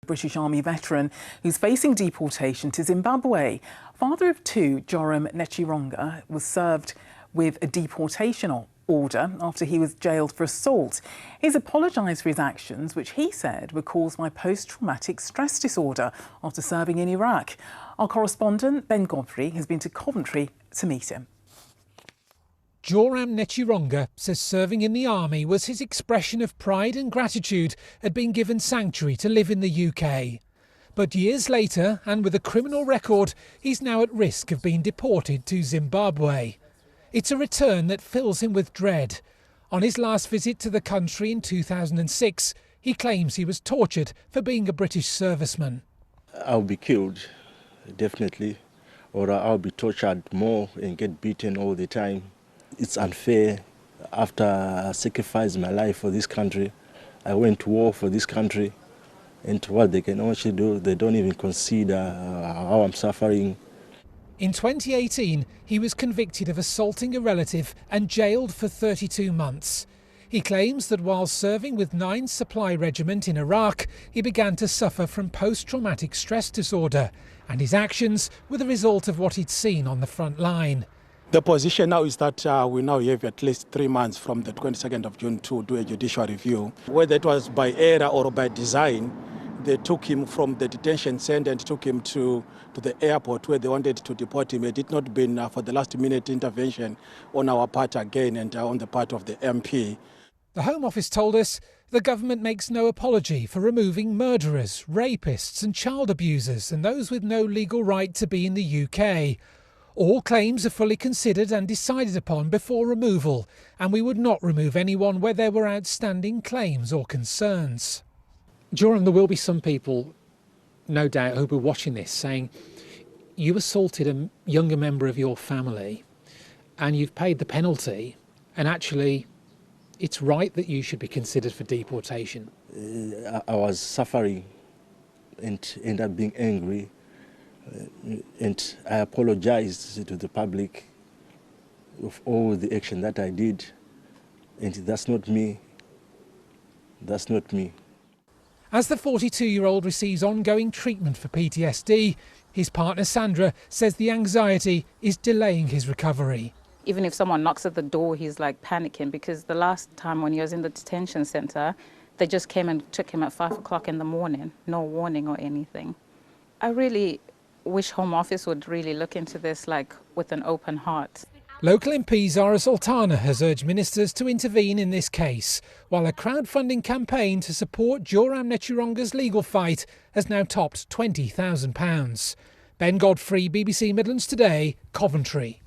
British Army veteran who's facing deportation to Zimbabwe. Father of two, Joram Nechironga, was served with a deportation order after he was jailed for assault. He's apologised for his actions, which he said were caused by post-traumatic stress disorder after serving in Iraq. Our correspondent, Ben Godfrey, has been to Coventry to meet him. Joram Nechironga says serving in the army was his expression of pride and gratitude at being given sanctuary to live in the UK. But years later, and with a criminal record, he's now at risk of being deported to Zimbabwe. It's a return that fills him with dread. On his last visit to the country in 2006, he claims he was tortured for being a British serviceman. I'll be killed, definitely, or I'll be tortured more and get beaten all the time. It's unfair. After I sacrificed my life for this country, I went to war for this country, and what they can actually do, they don't even consider how I'm suffering. In 2018, he was convicted of assaulting a relative and jailed for 32 months. He claims that while serving with 9th Supply Regiment in Iraq, he began to suffer from post-traumatic stress disorder, and his actions were the result of what he'd seen on the front line. The position now is that we now have at least 3 months from the 22nd of June to do a judicial review. Whether it was by error or by design, they took him from the detention centre and took him to the airport where they wanted to deport him. It had not been for the last-minute intervention on our part again and on the part of the MP. The Home Office told us the government makes no apology for removing murderers, rapists and child abusers and those with no legal right to be in the UK. All claims are fully considered and decided upon before removal, and we would not remove anyone where there were outstanding claims or concerns. Joram, there will be some people, no doubt, who will be watching this saying, you assaulted a younger member of your family and you've paid the penalty, and actually it's right that you should be considered for deportation. I was suffering and ended up being angry. And I apologized to the public of all the action that I did, and that's not me. That's not me. As the 42-year-old receives ongoing treatment for PTSD, his partner Sandra says the anxiety is delaying his recovery. Even if someone knocks at the door, he's like panicking, because the last time when he was in the detention centre, they just came and took him at 5 o'clock in the morning, no warning or anything. I really wish Home Office would really look into this with an open heart. Local MP Zara Sultana has urged ministers to intervene in this case, while a crowdfunding campaign to support Joram Nechironga's legal fight has now topped £20,000. Ben Godfrey, BBC Midlands Today, Coventry.